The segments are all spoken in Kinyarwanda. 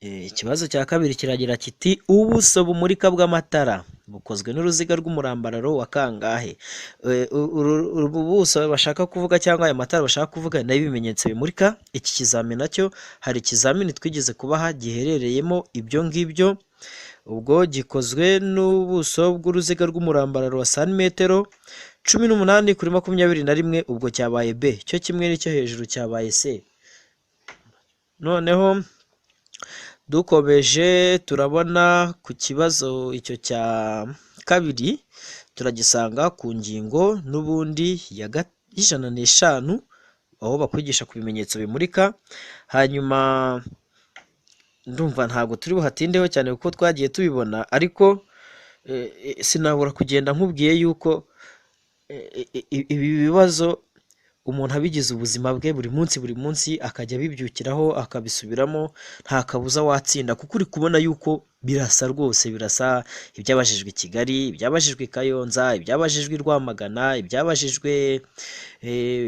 Ikibazo cya kabiri kiragira kiti ubuso bumurika bw'amatara bukozwe n'uruziga rw'umurambararo wa kangahe? Ubu buso bashaka kuvuga cyangwa aya matara bashaka kuvuga nayo ibimenyetso bimurika. Iki kizamini nacyo hari ikizamini twigeze kubaha giherereyemo ibyo ngibyo, ubwo gikozwe n'ubuso bw'uruziga rw'umurambararo wa santimetero 18 kuri 21, ubwo cyabaye B, cyo kimwe n'icyo hejuru cyabaye C. Noneho dukomeje turabona ku kibazo icyo cya kabiri turagisanga ku ngingo n'ubundi ya 105, aho bakwigisha ku bimenyetso bimurika. Hanyuma ndumva ntabwo turi buhatindeho cyane kuko twagiye tubibona, ariko sinabura kugenda nkubwiye yuko ibi bibazo umuntu abigize ubuzima bwe buri munsi akajya abibyukiraho akabisubiramo, nta kabuza watsinda, kuko uri kubona yuko birasa rwose, birasa ibyabajijwe i Kigali, ibyabajijwe i Kayonza, ibyabajijwe i Rwamagana, ibyabajijwe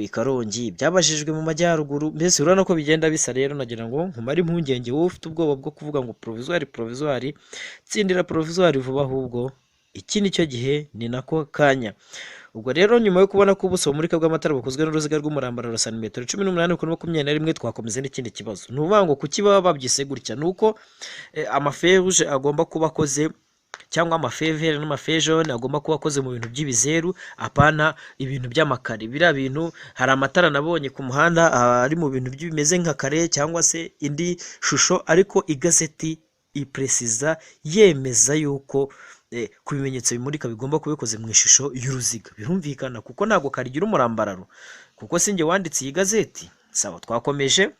i Karongi, ibyabajijwe mu majyaruguru, mbese urabona ko bigenda bisa. Rero nagira ngo nkumare impungenge wowe ufite ubwoba bwo kuvuga ngo provisoire, tsindira provisoire vuba, ahubwo iki ni cyo gihe, ni nako kanya. Ubwo rero nyuma yo kubona ko ubuso bumurika bw'amatara bukozwe n'uruziga rw'umurambararo santimetero 18 kuri 21, twakomeza n'ikindi kibazo. Ni ukuvuga ngo kuki baba babyise gutya, ni uko amaferuje agomba kuba akoze, cyangwa amafevere n'amafejone agomba kuba akoze mu bintu by'ibizeru, apana ibintu by'amakare. Biriya bintu, hari amatara nabonye ku muhanda ari mu bintu bimeze nka kare cyangwa se indi shusho, ariko igazeti ipresiza yemeza yuko ku bimenyetso bimurika bigomba kubikoze mu ishusho y'uruziga. Birumvikana kuko ntabwo karigira umurambararo, kuko sinjye wanditse iyi gazeti. Sawa, twakomeje.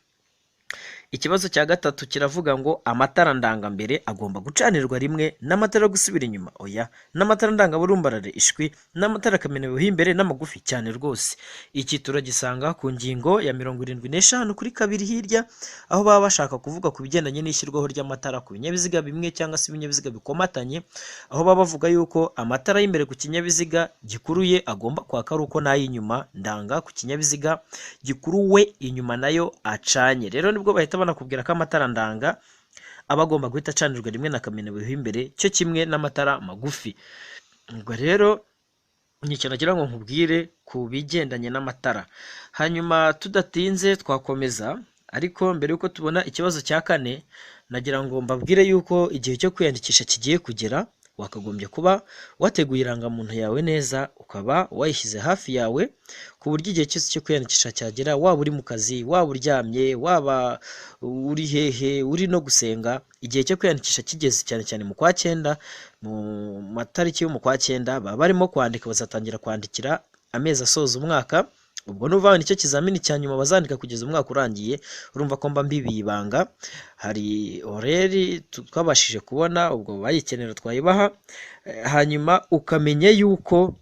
Ikibazo cya gatatu kiravuga ngo amatara ndangambere agomba gucanirwa rimwe n'amatara gusubira inyuma. Oya, n'amatara ndangaburumbarare ishwi, n'amatara kamenewe imbere n'amagufi cyane rwose. Iki turagisanga ku ngingo ya 75 kuri 2 hirya, aho baba bashaka kuvuga ku bigendanye n'ishyirwaho ry'amatara ku binyabiziga bimwe cyangwa se ibinyabiziga bikomatanye, aho baba bavuga yuko amatara y'imbere ku kinyabiziga gikuruye agomba kwaka ari uko n'ay'inyuma ndanga ku kinyabiziga gikuruwe inyuma nayo acanye. Rero nibwo bahita banakubwira ko amatara ndanga aba agomba guhita acanirwa rimwe na kamenewe imbere, cyo kimwe n'amatara magufi. Ubwo rero ni ikintu nagira ngo nkubwire ku bigendanye n'amatara. Hanyuma tudatinze twakomeza, ariko mbere yuko tubona ikibazo cya kane, nagira ngo mbabwire yuko igihe cyo kwiyandikisha kigiye kugera. Wakagombye kuba wateguye irangamuntu yawe neza, ukaba wayishyize hafi yawe, ku buryo igihe cyose cyo kwiyandikisha cyagera, waba uri mu kazi, waba uryamye, waba uri hehe, uri no gusenga, igihe cyo kwiyandikisha kigeze, cyane cyane mu kwa 9, mu matariki yo mu kwa 9 baba barimo kwandika, bazatangira kwandikira amezi asoza umwaka. Ubwo nuva nicyo kizamini cya nyuma bazandika kugeza umwaka urangiye. Urumva ko mba mbibiye ibanga. Hari oreri twabashije kubona, ubwo bayikenera twayibaha. Hanyuma ukamenya yuko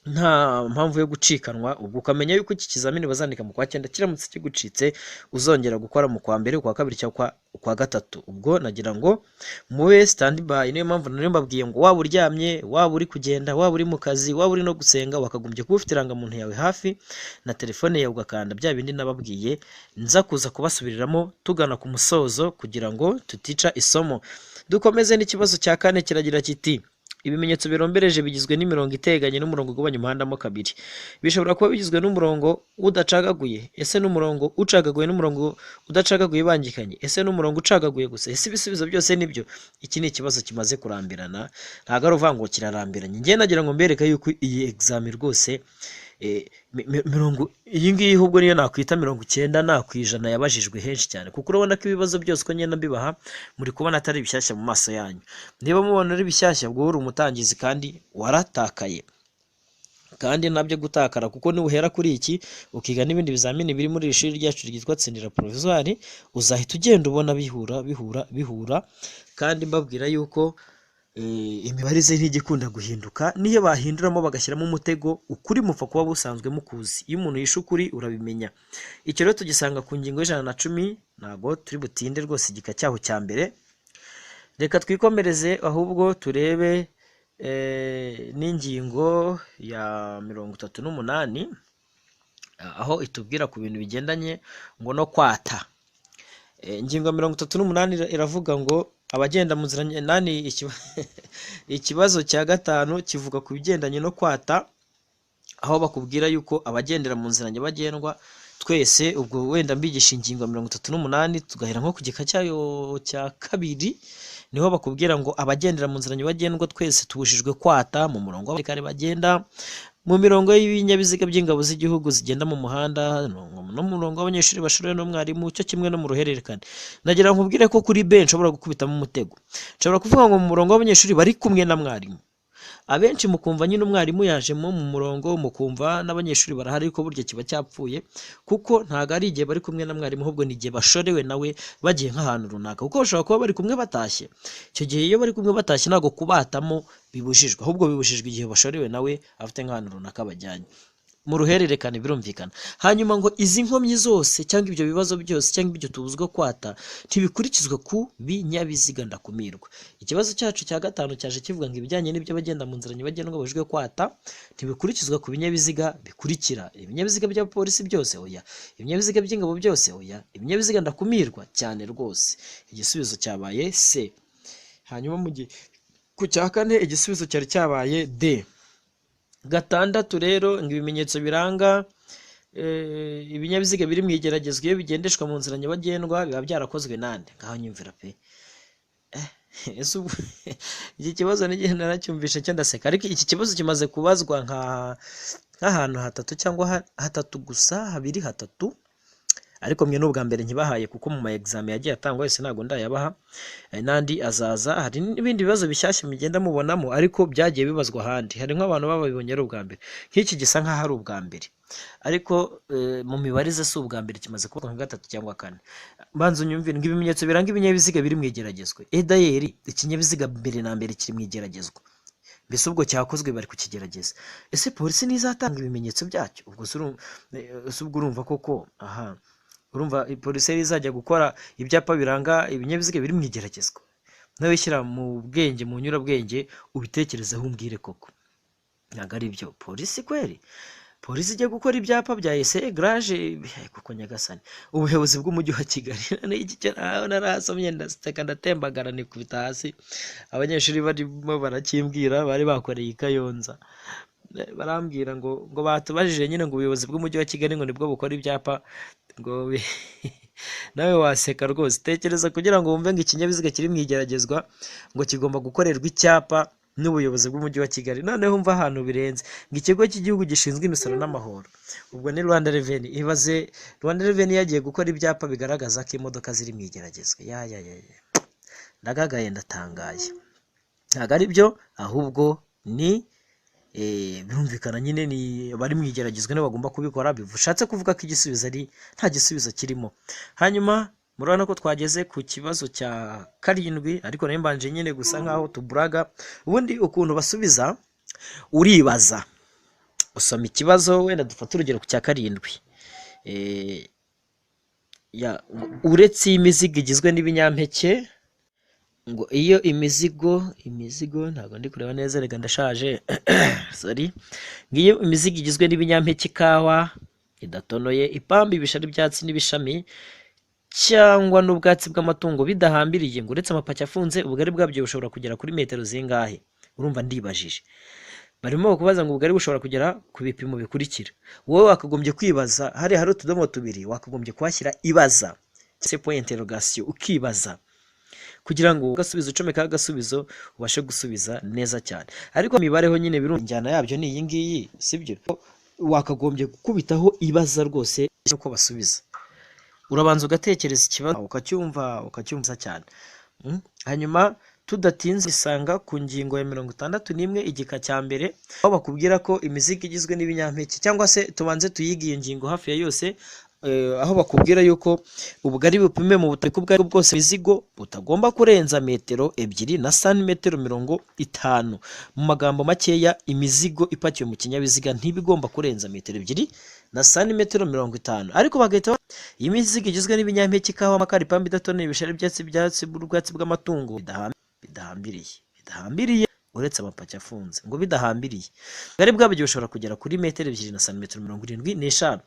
nta mpamvu yo gucikanwa, ubwo ukamenya yuko iki kizamini bazandika mu kwa 9, kiramutse kigucitse uzongera gukora mu kwa 1, kwa 2 cyangwa kwa 3. Ubwo nagira ngo mube standby. Niyo mpamvu nari mbabwiye ngo waba uryamye, waba uri kugenda, waba uri mu kazi, waba uri no gusenga, wakagombye kuba ufite irangamuntu yawe hafi na telefone yawe, ugakanda bya bindi nababwiye, nza kuza kubasubiriramo tugana ku musozo kugira ngo tutica isomo. Dukomeze n'ikibazo cya kane kiragira kiti ibimenyetso birombereje bigizwe n'imirongo iteganye n'umurongo ugabanya umuhanda mo kabiri. Bishobora kuba bigizwe n'umurongo udacagaguye, ese n'umurongo ucagaguye n'umurongo udacagaguye bangikanye, ese n'umurongo ucagaguye gusa, ese ibisubizo byose nibyo? Iki ni ikibazo kimaze kurambirana, ntabwo ari uvuga ngo kirarambiranye. Njye nagira ngo mbereke yuko iyi examen rwose mirongo iyi ngiyi ahubwo niyo nakwita 90% yabajijwe henshi cyane, kuko urabona ko ibibazo byose ko ngenda mbibaha muri kubona atari bishyashya mu maso yanyu. Niba mubona ari bishyashya, ubwo uri umutangizi kandi waratakaye, kandi nabyo gutakara, kuko nibuhera kuri iki ukiga n'ibindi bizamini biri muri ishuri ryacu ryitwa Tsindira Provisoire, uzahita ugenda ubona bihura. Kandi mbabwira yuko imibare ze ntigikunda guhinduka, niyo bahinduramo bagashyiramo umutego, ukuri mupfa kuba busanzwe mukuzi. Iyo umuntu yishe ukuri urabimenya. Icyo rero tugisanga ku ngingo y'110, ntabwo turi butinde rwose igika cyaho cya mbere. Reka twikomereze ahubwo turebe n'ingingo ya 38, aho itubwira ku bintu bigendanye ngo no kwata. Ingingo ya 38 iravuga ngo abagenda mu nzira nani ikibazo cya gatanu kivuga ku bigendanye no kwata, aho bakubwira yuko abagendera mu nzira nyabagendwa twese, ubwo wenda mbigisha ingingo ya 38 tugahera nko ku gika cyayo cya kabiri, niho bakubwira ngo abagendera mu nzira nyabagendwa twese tubujijwe kwata mu murongo w'abasirikare bagenda mu mirongo y'ibinyabiziga by'ingabo z'igihugu zigenda mu muhanda, no mu murongo w'abanyeshuri bashorewe n'umwarimu, cyo kimwe no mu ruhererekane. Nagira nkubwire ko kuri B nshobora gukubitamo umutego, nshobora kuvuga ngo mu murongo w'abanyeshuri bari kumwe na mwarimu. Abenshi mukumva nyine umwarimu yajemo mu murongo, mukumva n'abanyeshuri barahari, ariko burya kiba cyapfuye, kuko ntago ari igihe bari kumwe na mwarimu, ahubwo ni igihe bashorewe nawe bagiye nk'ahantu runaka, kuko bashobora kuba bari kumwe batashye. Icyo gihe iyo bari kumwe batashye ntago kubatamo bibujijwe, ahubwo bibujijwe igihe bashorewe nawe afite nk'ahantu runaka bajyanye mu ruhererekane, birumvikana. Hanyuma ngo izi nkomyi zose cyangwa ibyo bibazo byose cyangwa ibyo tubuzwa kwata ntibikurikizwa ku binyabiziga ndakumirwa. Ikibazo cyacu cya gatanu cyaje kivuga ngo ibijyanye n'ibyo bagenda mu nzira nyabagendwa babujijwe kwata ntibikurikizwa ku binyabiziga bikurikira: ibinyabiziga bya polisi byose oya, ibinyabiziga by'ingabo byose oya, ibinyabiziga ndakumirwa cyane rwose. Igisubizo cyabaye C. Hanyuma ku cya kane igisubizo cyari cyabaye D. Gatandatu rero ngo ibimenyetso biranga ibinyabiziga biri mu igeragezwa iyo bigendeshwa mu nzira nyabagendwa biba byarakozwe nande? Ngaho nyumvira pe. Iki kibazo n'igihe naracyumvishe cyo ndaseka, ariko iki kibazo kimaze kubazwa nk'ahantu hatatu cyangwa hatatu gusa, habiri hatatu, ariko mwe n'ubwa mbere nkibahaye kuko mu ma exam yagiye atangwa yose ntago ndayabaha, nandi azaza. Hari n'ibindi bibazo bishyashya mugenda mubonamo ariko byagiye bibazwa ahandi, hari nk'abantu babibonye ari ubwa mbere. Nk'iki gisa nk'aho ari ubwa mbere, ariko mu mibarize si ubwa mbere, kimaze kuba nka gatatu cyangwa kane. Banza unyumvire ngo ibimenyetso biranga ibinyabiziga biri mu igeragezwa. Edayeri, ikinyabiziga mbere na mbere kiri mu igeragezwa, mbese ubwo cyakozwe bari kukigerageza. Ese polisi nizatanga ibimenyetso byacyo? Ubwo ubwo urumva koko urumva polisi izajya gukora ibyapa biranga ibinyabiziga biri mu igeragezwa? Nawe shyira mu bwenge, mu nyurabwenge, ubitekerezeho umbwire koko ntabwo ari byo. Polisi kweri, polisi ijya gukora ibyapa bya ese garage kuko nyagasani, ubuyobozi bw'umujyi wa Kigali n'iki cyo narasomye ndaseka ndatembagara nikubita hasi. Abanyeshuri barimo barakimbwira, bari bakoreye i Kayonza, barambwira ngo batubajije nyine ngo ubuyobozi bw'umujyi wa Kigali ngo nibwo bukora ibyapa ngo nawe waseka rwose. Tekereza kugira ngo wumve ngo ikinyabiziga kiri mu igeragezwa ngo kigomba gukorerwa icyapa n'ubuyobozi bw'umujyi wa Kigali. Noneho umva ahantu birenze, ngo ikigo cy'igihugu gishinzwe imisoro n'amahoro, ubwo ni Rwanda Revenue. Ibaze Rwanda Revenue yagiye gukora ibyapa bigaragaza ko imodoka ziri mu igeragezwa. Ndagagaye, ndatangaye. Ntabwo ari byo, ahubwo ni birumvikana nyine ni bari mu igeragezwa nibo bagomba kubikora. Bishatse kuvuga ko igisubizo ari nta gisubizo kirimo. Hanyuma murabona ko twageze ku kibazo cya karindwi, ariko nayo mbanje nyine gusa nkaho tuburaga. Ubundi ukuntu basubiza uribaza, usoma ikibazo, wenda dufata urugero ku cya karindwi, uretse imizigo igizwe n'ibinyampeke, ngo iyo imizigo ntabwo ndi kureba neza, rega ndashaje sorry. Ngiyo imizigo igizwe n'ibinyampeke, ikawa idatonoye, ipamba, ibishari, ibyatsi n'ibishami cyangwa n'ubwatsi bw'amatungo bidahambiriye, ngo uretse amapaki afunze ubugari bwabyo bushobora kugera kuri metero zingahe? Urumva ndibajije, barimo kubaza ngo ubugari bushobora kugera ku bipimo bikurikira. Wowe wakagombye kwibaza, hari utudomo tubiri wakagombye kuhashyira ibaza, c'est point interrogation, ukibaza kugira ngo ugasubiza ucomeka agasubizo ubashe gusubiza neza cyane. Ariko imibareho nyine birunjyana yabyo ni iyi ngiyi, sibyo? Wakagombye gukubitaho ibaza rwose uko basubiza, urabanza ugatekereza ikibazo ukacyumva cyane. Hanyuma tudatinze isanga ku ngingo ya 61 igika cya mbere, aho bakubwira ko imizigo igizwe n'ibinyampeke, cyangwa se tubanze tuyige iyo ngingo hafi ya yose, aho bakubwira yuko ubugari bupime mu butaka ubwo ari bwose imizigo butagomba kurenza metero 2 na santimetero 50. Mu magambo makeya, imizigo ipakiwe mu kinyabiziga ntibigomba kurenza metero 2 na santimetero 50. Ariko bagahita imizigo igizwe n'ibinyampeke, ikawa, amakara, ipamba idatonoye, ibishari, ibyatsi, ubwatsi bw'amatungo bidahambiriye uretse amapaki afunze ngo bidahambiriye. Ubugari bwabyo bushobora kugera kuri metero 2 na santimetero 75.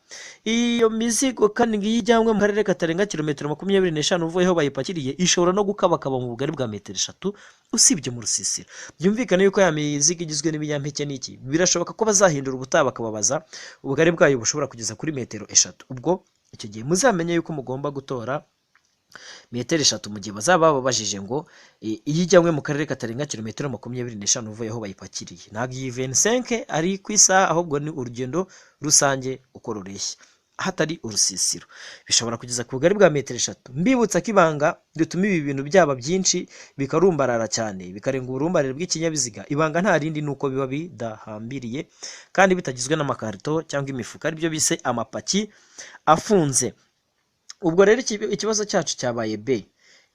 Iyo mizigo kandi ngo iyo ijyanywe mu karere katarenga kilometero 25 uvuye aho bayipakiriye ishobora no gukabakaba mu bugari bwa metero 3 usibye mu rusisiro. Byumvikane yuko ya mizigo igizwe n'ibinyampeke n'iki birashoboka ko bazahindura ubutaha bakababaza ubugari bwayo bushobora kugeza kuri metero 3. Ubwo icyo gihe muzamenye yuko mugomba gutora metero 3 mu gihe bazaba babajije ngo iyo ijyanywe mu karere katarenga kilometero 25 uvuye aho bayipakiriye. Ntabwo iyi 25 ari ku isaha, ahubwo ni urugendo rusange uko rureshya hatari urusisiro. Bishobora kugeza ku bugari bwa metero 3. Mbibutsa ko ibanga rituma ibi bintu byaba byinshi bikarumbarara cyane bikarenga uburumbarire bw'ikinyabiziga. Ibanga nta rindi nuko biba bidahambiriye kandi bitagizwe n'amakarito cyangwa imifuka, aribyo bise amapaki afunze. Ubwo rero ikibazo cyacu cyabaye B.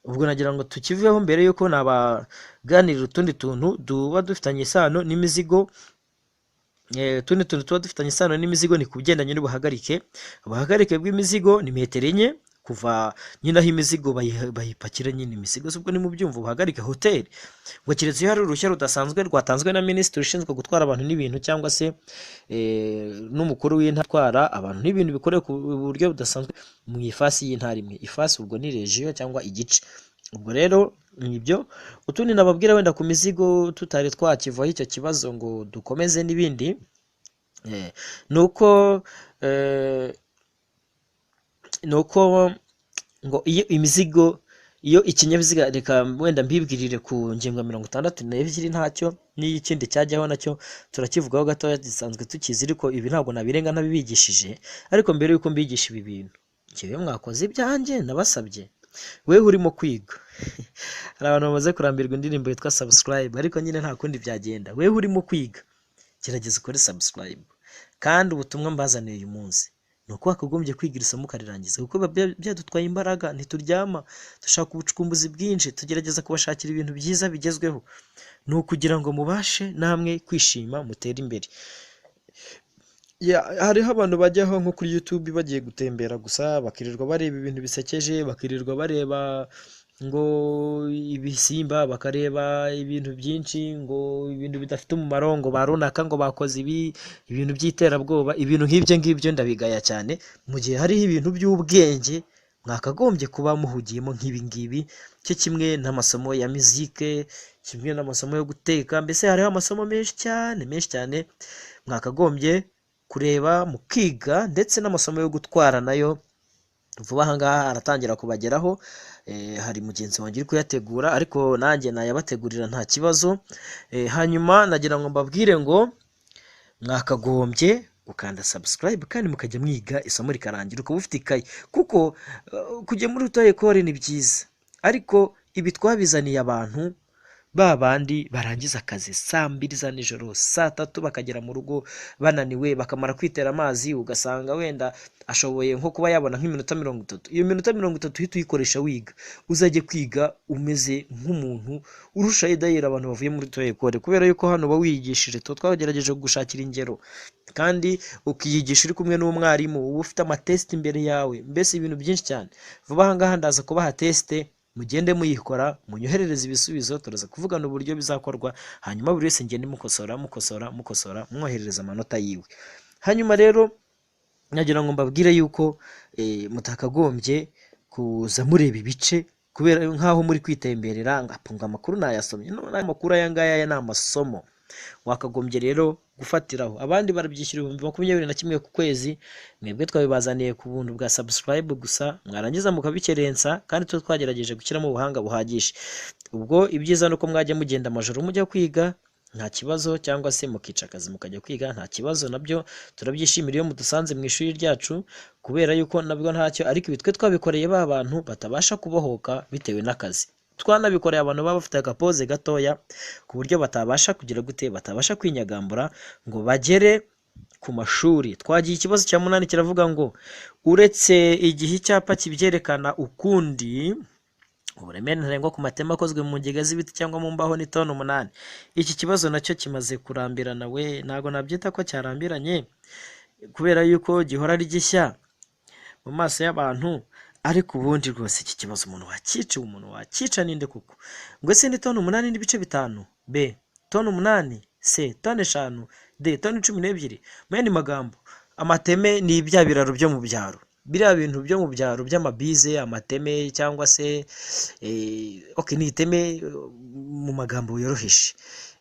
Ubwo nagira ngo tukiveho mbere yuko nabaganirira utundi tuntu duba dufitanye isano n'imizigo. Tundi tuntu tuba dufitanye isano n'imizigo ni kugendanye n'ubuhagarike. Ubuhagarike bw'imizigo ni metero 4 kuva nyine aho imizigo bayipakira nyine imizigo. Ubwo ni mu byumva ubuhagarike hoteli ngo kiretse iyo hari uruhushya rudasanzwe rwatanzwe na minisitiri ushinzwe gutwara abantu n'ibintu cyangwa se n'umukuru w'intara abantu n'ibintu bikorewe ku buryo budasanzwe mu ifasi y'intara imwe. Ifasi ubwo ni regiyo cyangwa igice. Ubwo rero nibyo utundi nababwira wenda ku mizigo tutari twakivaho icyo kibazo ngo dukomeze n'ibindi. Nuko ngo iyo imizigo iyo ikinyabiziga, reka wenda mbibwirire ku ngingo 62 ntacyo n'ikindi cyajyaho nacyo turakivugaho gatoya gisanzwe tukizi, ariko ibi ntabwo nabirenga ntabibigishije. Ariko mbere yuko mbigisha ibi bintu ngewe mwakoze ibyanjye nabasabye, wewe urimo kwiga hari abantu bamaze kurambirwa indirimbo yitwa subscribe, ariko nyine nta kundi byagenda. Wewe urimo kwiga gerageza ukore subscribe, kandi ubutumwa mbazaniye uyu munsi nuko wakagombye kwigira isomo ukarirangiza, kuko byadutwaye imbaraga, ntituryama, dushaka ubucukumbuzi bwinshi, tugerageza kubashakira ibintu byiza bigezweho. Ni ukugira ngo mubashe namwe kwishima mutere imbere. Hariho abantu bajyaho nko kuri YouTube bagiye gutembera gusa bakirirwa bareba ibintu bisekeje, bakirirwa bareba ngo ibisimba, bakareba ibintu byinshi, ngo ibintu bidafite umumaro, ngo barunaka ngo bakoze ibintu by'iterabwoba. Ibintu nk'ibyo ngibyo ndabigaya cyane, mu gihe hariho ibintu by'ubwenge mwakagombye kuba muhugiyemo nk'ibi ngibi, cyo kimwe n'amasomo ya muzike, kimwe n'amasomo yo guteka. Mbese hariho amasomo menshi cyane mwakagombye kureba mukiga, ndetse n'amasomo yo gutwara nayo vuba aha ngaha aratangira kubageraho. Hari mugenzi wanjye uri kuyategura, ariko nanjye nayabategurira nta kibazo. Hanyuma nagira ngo mbabwire ngo mwakagombye gukanda subscribe kandi mukajya mwiga isomo rikarangira ukaba ufite ikayi, kuko kujya muri Rutoyi Ecole ni byiza, ariko ibi twabizaniye abantu babandi barangiza akazi saa 2 za nijoro, saa 3 bakagera mu rugo bananiwe, bakamara kwitera amazi, ugasanga wenda ashoboye nko kuba yabona nk'iminota 30. Iyo minota 30 uhita uyikoresha wiga, uzajye kwiga umeze nk'umuntu urusha idayira abantu bavuye muri Rutoyi Ecole, kubera yuko hano bawigishije twagerageje gushakira ingero, kandi ukiyigisha uri kumwe n'umwarimu, uba ufite amatest imbere yawe. Mbese ibintu byinshi cyane. Vuba aha ngaha ndaza kubaha teste, mugende muyikora, munyoherereze ibisubizo, turaza kuvugana uburyo bizakorwa, hanyuma buri wese ngende mukosora mwoherereza amanota yiwe. Hanyuma rero nagira ngo mbabwire yuko mutakagombye kuza mureba ibice kubera nkaho muri kwitemberera ngapunga amakuru nayasomye. No, amakuru aya ngaya ni amasomo wakagombye rero gufatiraho. Abandi barabyishyura 21 ku kwezi, mwebwe twabibazaniye ku buntu bwa subscribe gusa, mwarangiza mukabikerensa, kandi twagerageje gushyiramo ubuhanga buhagije. Ubwo ibyiza nuko mwajya mugenda amajoro mujya kwiga nta kibazo, cyangwa se mukica akazi mukajya kwiga nta kibazo, nabyo turabyishimira iyo mudusanze mu ishuri ryacu, kubera yuko nabwo ntacyo. Ariko ibi twe twabikoreye ba bantu batabasha kubohoka bitewe n'akazi, twanabikoreye abantu baba bafite agapoze gatoya ku buryo batabasha kugira gute, batabasha kwinyagambura ngo bagere ku mashuri. Twagiye ikibazo cya 8 kiravuga ngo uretse igihe icyapa kibyerekana ukundi, uburemere ntarengwa ku matema akozwe mu ngega z'ibiti cyangwa mu mbaho ni toni 8. Iki kibazo nacyo kimaze kurambirana, we ntago nabyita ko cyarambiranye, kubera yuko gihora ari gishya mu maso y'abantu. Ariko ubundi rwose iki kibazo umuntu wakica ninde kuko ngo ese ni toni 8 n'ibice 5 B toni 8, C toni 5, D toni 12. Mu yandi magambo, amateme ni bya biraro byo mu byaro, biriya bintu byo mu byaro by'amabize, amateme cyangwa se ni iteme mu magambo yoroheje.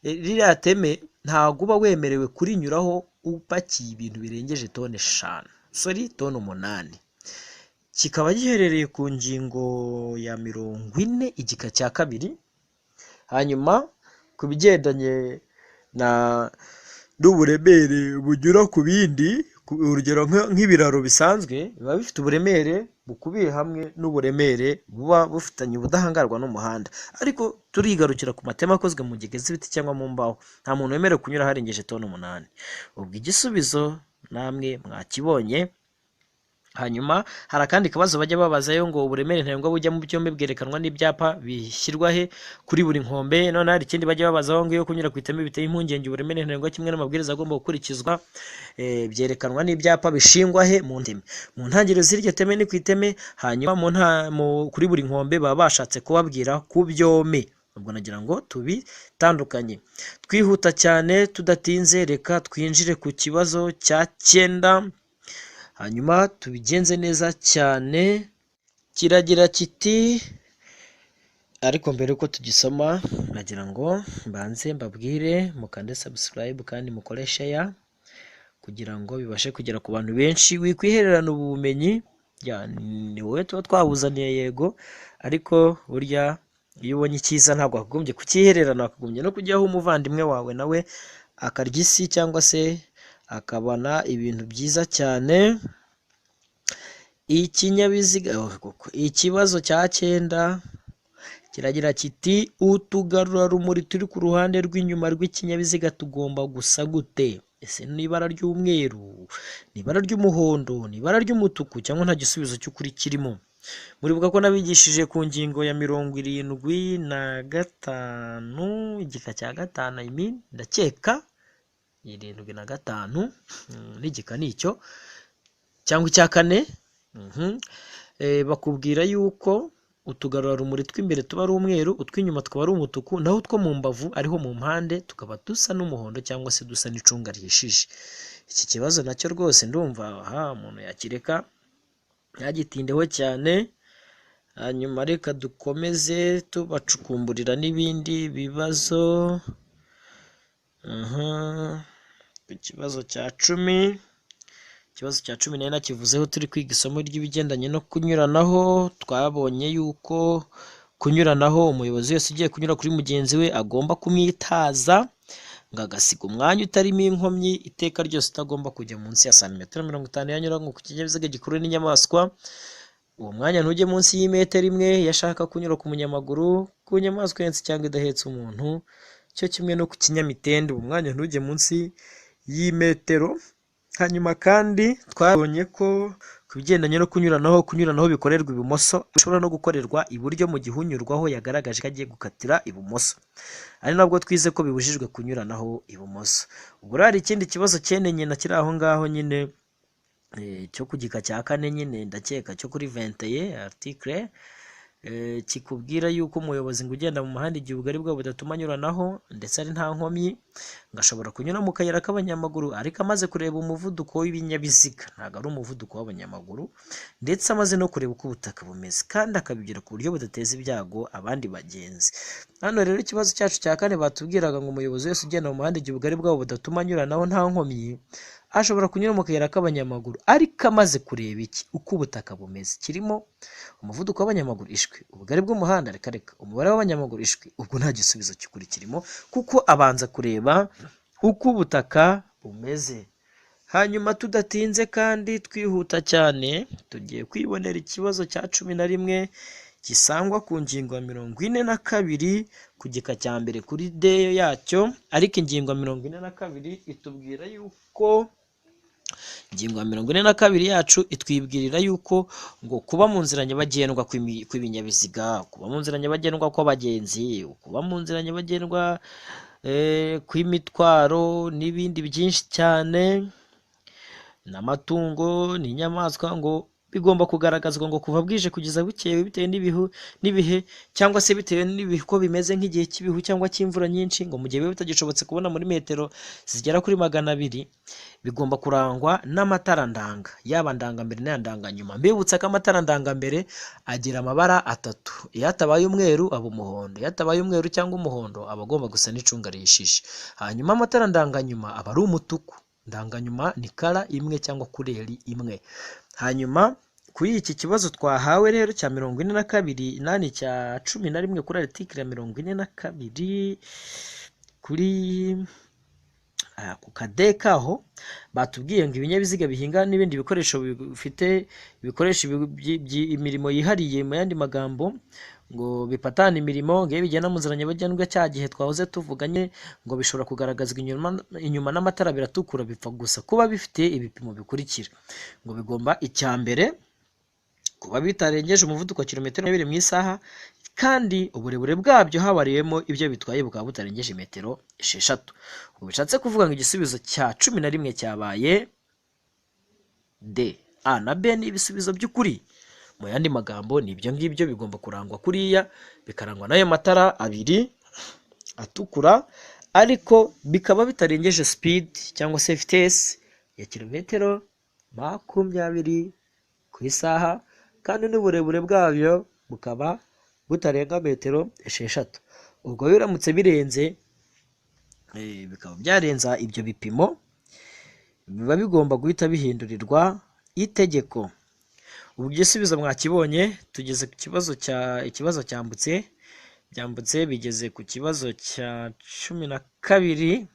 Ririya teme ntabwo uba wemerewe kurinyuraho upakiye ibintu birengeje toni 5, toni 8. Kikaba giherereye ku ngingo ya 40 igika cya 2. Hanyuma ku bigendanye n'uburemere bunyura ku bindi, urugero nk'ibiraro bisanzwe biba bifite uburemere bukubiye hamwe n'uburemere buba bufitanye ubudahangarwa n'umuhanda, ariko turigarukira ku mateme akozwe mu gigezi z'ibiti cyangwa mu mbaho, nta muntu wemerewe kunyura harengeje toni 8. ubwo igisubizo namwe mwakibonye. Hanyuma hari akandi kabazo bajya babazayo ngo uburemere ntarengwa bujya mu byombi bwerekanwa n'ibyapa bishyirwa he kuri buri nkombe. None hari ikindi bajya babazaho ngo iyo kunyura ku iteme biteye impungenge uburemere ntarengwa kimwe n'amabwiriza agomba gukurikizwa byerekanwa n'ibyapa bishingwa he mu nteme. Mu ntangiriro z'iryo teme ni ku iteme, hanyuma kuri buri nkombe baba bashatse kubabwira ku byome. Ubwo nagira ngo tubitandukanye. Twihuta cyane tudatinze, reka twinjire ku kibazo cya 9, hanyuma tubigenze neza cyane. Kiragira kiti, ariko mbere uko tugisoma nagira ngo mbanze mbabwire mukande subscribe kandi mukore share kugira ngo bibashe kugera ku bantu benshi. Wikwihererana ubumenyi, ni wowe tuba twabuzaniye yego, ariko burya iyo ubonye icyiza ntabwo wakagombye kukihererana, wakagombye no kujyaho umuvandimwe wawe nawe akarya isi cyangwa se akabona ibintu byiza cyane. Ikinyabiziga, ikibazo cya 9 kiragira kiti utugarurarumuri turi ku ruhande rw'inyuma rw'ikinyabiziga tugomba gusa gute? Ese ni ibara ry'umweru, ni ibara ry'umuhondo, ni ibara ry'umutuku, cyangwa nta gisubizo cy'ukuri kirimo? Muribuka ko nabigishije ku ngingo ya 75 igika cya 5, ndakeka 75 n'igika nicyo cyangwa icya 4. Bakubwira yuko utugarurarumuri tw'imbere tuba ari umweru, utw'inyuma tukaba ari umutuku, naho utwo mu mbavu ariho mu mpande tukaba dusa n'umuhondo cyangwa se dusa n'icunga rihishije. Iki kibazo nacyo rwose ndumva umuntu yakireka yagitindeho cyane. Hanyuma reka dukomeze tubacukumburira n'ibindi bibazo. Ku kibazo cya 10, ikibazo cya 10 nari nakivuzeho turi kwiga isomo ry'ibigendanye no kunyuranaho. Twabonye yuko kunyuranaho umuyobozi wese ugiye kunyura kuri mugenzi we agomba kumwitaza ngo agasiga umwanya utarimo inkomyi, iteka ryose utagomba kujya munsi ya santimetero 50 yanyura ku kinyabiziga gikuruwe n'inyamaswa. Uwo mwanya ntujye munsi y'imetero 1 yashaka kunyura ku munyamaguru, ku nyamaswa yensi cyangwa idahetse umuntu, cyo kimwe no ku kinyamitende uwo mwanya ntujye munsi y'imetero. Hanyuma kandi twabonye ko ku bigendanye no kunyuranaho bikorerwa ibumoso, bishobora no gukorerwa iburyo mu gihe unyurwaho yagaragaje ko agiye gukatira ibumoso, ari nabwo twize ko bibujijwe kunyuranaho ibumoso. Ubwo hari ikindi kibazo cyenenye na kiri aho ngaho nyine cyo ku gika cya 4 nyine ndakeka cyo kuri 21 article kikubwira yuko umuyobozi ngo ugenda mu muhanda igihe ubugari bwa budatuma anyuranaho ndetse ari nta nkomyi, ngashobora kunyura mu kayira k'abanyamaguru ariko amaze kureba umuvuduko w'ibinyabiziga, ntabwo ari umuvuduko w'abanyamaguru, ndetse amaze no kureba uko ubutaka bumeze kandi akabigira ku buryo budateza ibyago abandi bagenzi. Hano rero ikibazo cyacu cya 4 batubwiraga ngo umuyobozi wese ugenda mu muhanda igihe ubugari bwabo budatuma anyuranaho nta nkomyi ashobora kunyura mu kayira k'abanyamaguru ariko amaze kureba iki uko ubutaka bumeze, kirimo umuvuduko w'abanyamaguru ishwi, ubugari bw'umuhanda reka umubare w'abanyamaguru ishwi. Ubwo nta gisubizo cy'ukuri kirimo kuko abanza kureba uko ubutaka bumeze. Hanyuma tudatinze kandi twihuta cyane tugiye kwibonera ikibazo cya 11 gisangwa ku ngingo ya 42 ku gika cya mbere kuri D yacyo, ariko ingingo ya 42 itubwira yuko ingingo ya 42 yacu itwibwirira yuko ngo kuba mu nzira nyabagendwa kw'ibinyabiziga, kuba mu nzira nyabagendwa kw'abagenzi, kuba mu nzira nyabagendwa kw'imitwaro n'ibindi byinshi cyane n'amatungo n'inyamaswa ngo bigomba kugaragazwa ngo kuva bwije kugeza bukeye bitewe n'ibihe cyangwa se bitewe n'ibihe uko bimeze nk'igihe cy'ibihu cyangwa cy'imvura nyinshi, ngo mu gihe biba bitagishobotse kubona muri metero zigera kuri 200, bigomba kurangwa n'amatara ndanga, yaba ndangambere n'aya ndanganyuma. Mbibutsa ko amatara ndangambere agira amabara 3: iyo atabaye umweru aba umuhondo, iyo atabaye umweru cyangwa umuhondo aba agomba gusa n'icunga rihishije. Hanyuma amatara ndanganyuma aba ari umutuku. Ndanganyuma ni kara imwe cyangwa kureri imwe. Hanyuma kuri iki kibazo twahawe rero cya 42 inani cya 11 kuri article ya 42 kuri ku kadeka aho batubwiye ngo ibinyabiziga bihinga n'ibindi bikoresho bifite ibikoresho imirimo yihariye, mu yandi magambo ngo bipatana imirimo ngo bigenda mu nzira nyabagendwa, cya gihe twahoze tuvuganye ngo bishobora kugaragazwa inyuma n'amatara biratukura, bipfa gusa kuba bifite ibipimo bikurikira. Ngo bigomba icya mbere kuba bitarengeje umuvuduko wa kilometero 2 mu isaha, kandi uburebure bwabyo habariwemo ibyo bitwaye bukaba butarengeje metero 6. Ubwo bishatse kuvuga ngo igisubizo cya 11 cyabaye D. A na B ni ibisubizo by'ukuri. Mu yandi magambo ni ibyo ngibyo bigomba kurangwa kuriya, bikarangwa n'ayo matara abiri atukura, ariko bikaba bitarengeje speed cyangwa se vitesse ya kilometero 20 ku isaha, kandi n'uburebure bwabyo bukaba butarenga metero 6. Ubwo biramutse birenze bikaba byarenza ibyo bipimo, biba bigomba guhita bihindurirwa itegeko. Ubu igisubizo mwakibonye, tugeze ku ikibazo byambutse bigeze ku kibazo cya 12,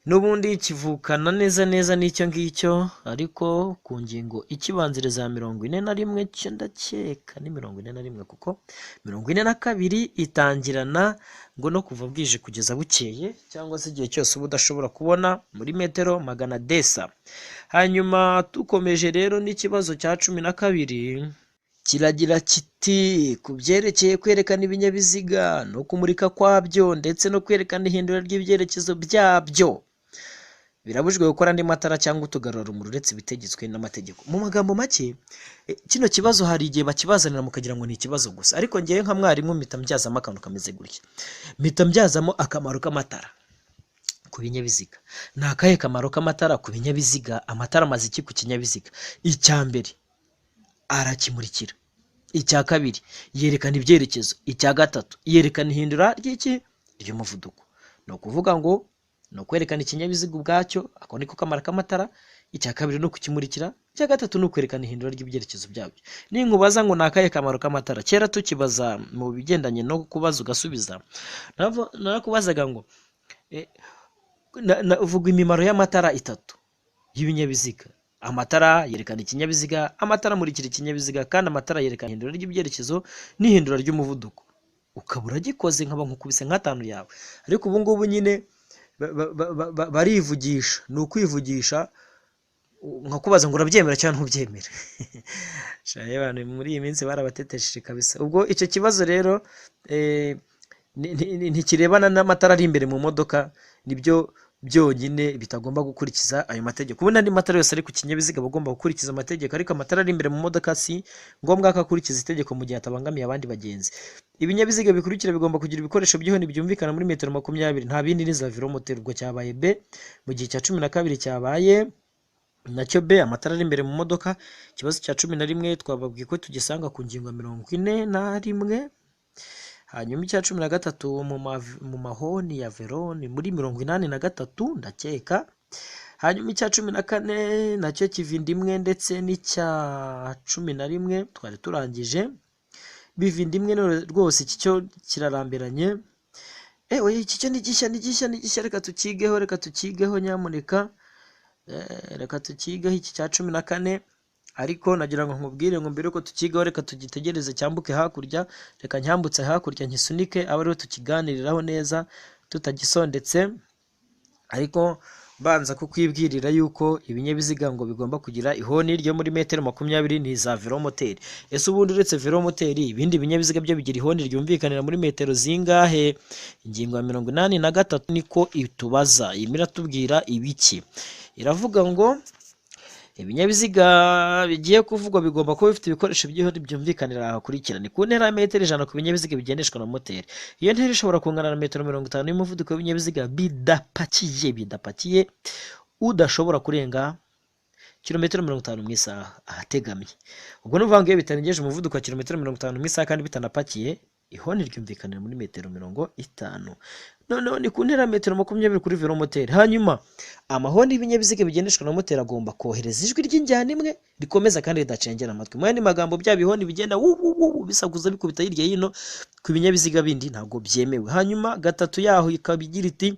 n'ubundi kivukana neza n'icyo ngicyo, ariko ku ngingo ikibanziriza ya 41 cyo ndakeka ni 41, kuko 42 itangirana ngo no kuva bwije kugeza bukeye, cyangwa se igihe cyose uba udashobora kubona muri metero 100 desa. Hanyuma tukomeje rero n'ikibazo cya 12 kiragira kiti ku byerekeye kwerekana ibinyabiziga no kumurika kwabyo ndetse no kwerekana ihindura ry'ibyerekezo byabyo, birabujwe gukora andi matara cyangwa utugarurarumuri uretse ibitegetswe n'amategeko. Mu magambo make, kino kibazo hari igihe bakibazanira mukagira ngo ni ikibazo gusa, ariko ngewe nka mwarimu mpita mbyazamo akantu kameze gutya, mpita mbyazamo akamaro k'amatara ku binyabiziga. Ni akahe kamaro k'amatara ku binyabiziga? Amatara amaze iki ku kinyabiziga? Icya mbere, arakimurikira. Icya kabiri, yerekana ibyerekezo. Icya gatatu, yerekana ihindura ry'umuvuduko. No kuvuga ngo no kwerekana ikinyabiziga ubwacyo, ako niko kamaro k'amatara. Icya kabiri no kukimurikira. Icya gatatu no kwerekana ihindura ry'ibyerekezo byabyo. Ninkubaza ngo nakaye kamaro k'amatara, kera tukibaza mu bigendanye no kubaza ugasubiza, narakubazaga ngo uvuga imimaro y'amatara 3 y'ibinyabiziga. Amatara yerekana ikinyabiziga, amatara amurikira ikinyabiziga, kandi amatara yerekana ihindura ry'ibyerekezo n'ihindura ry'umuvuduko. Ukabura gikoze nkaba nkukubise nk'atanu yawe. Ariko ubu ngubu nyine barivugisha, ni ukwivugisha, nkakubaza ngo urabyemera cyangwa ntubyemera. Shaye abantu muri iyi minsi barabatetesheje kabisa. Ubwo icyo kibazo rero ntikirebana n'amatara ari imbere mu modoka, nibyo byonyine bitagomba gukurikiza ayo mategeko. Ubundi andi matara yose ari ku kinyabiziga bagomba gukurikiza amategeko, ariko amatara ari imbere mu modoka si ngombwa ko akurikiza itegeko mu gihe atabangamiye abandi bagenzi. Ibinyabiziga bikurikira bigomba kugira ibikoresho by'ihoni byumvikana muri metero 20, nta bindi ni za velomoteri. Ubwo cyabaye B. Mu gihe cya 12 cyabaye nacyo B, amatara ari imbere mu modoka. Ikibazo cya 11 twababwiye ko tugisanga ku ngingo 41. Hanyuma icya 13 mu mahoni ya veroni muri 83 ndakeka. Hanyuma icya 14 nacyo kivinda imwe, ndetse n'icya 11 twari turangije. Bivinda imwe rwose, iki cyo kirarambiranye. Oya, iki cyo ni gishya, reka tukigeho nyamuneka. Reka tukigeho iki cya 14. Ariko nagira ngo nkubwire ngo mbere ko tukigaho, reka tugitegereze cyambuke hakurya. Reka nyambutse hakurya nkisunike, aba ariho tukiganiriraho neza tutagisondetse. Ariko banza kukwibwirira yuko ibinyabiziga ngo bigomba kugira ihoni ryo muri metero 20 ni za velomoteri. Ese ubundi uretse velomoteri ibindi binyabiziga byo bigira ihoni ryumvikanira muri metero zingahe? Ingingo ya 83 niko itubaza. Iyi miratubwira ibiki? Iravuga ngo ibinyabiziga bigiye kuvugwa bigomba kuba bifite ibikoresho by'ihoni byumvikanira hakurikira. Ni ku ntera ya metero 100 ku binyabiziga bigendeshwa na moteri. Iyo ntera ishobora kungana na metero 50 y'umuvuduko w'ibinyabiziga bidapakiye udashobora kurenga kilometero 50 mu isaha ahategamiye. Ubwo nuvuga ngo iyo bitarengeje umuvuduko wa kilometero 50 mu isaha kandi bitanapakiye, ihoni ryumvikanira muri metero 50. Noneho ni ku ntera metero 20 kuri velomoteri. Hanyuma amahoni y'ibinyabiziga bigendeshwa na moteri agomba kohereza ijwi ry'injyana imwe rikomeza kandi ridacengera amatwi. Mu yandi magambo bya bihoni bigenda bisakuza bikubita hirya hino ku binyabiziga bindi ntabwo byemewe. Hanyuma gatatu yaho ikabigira iti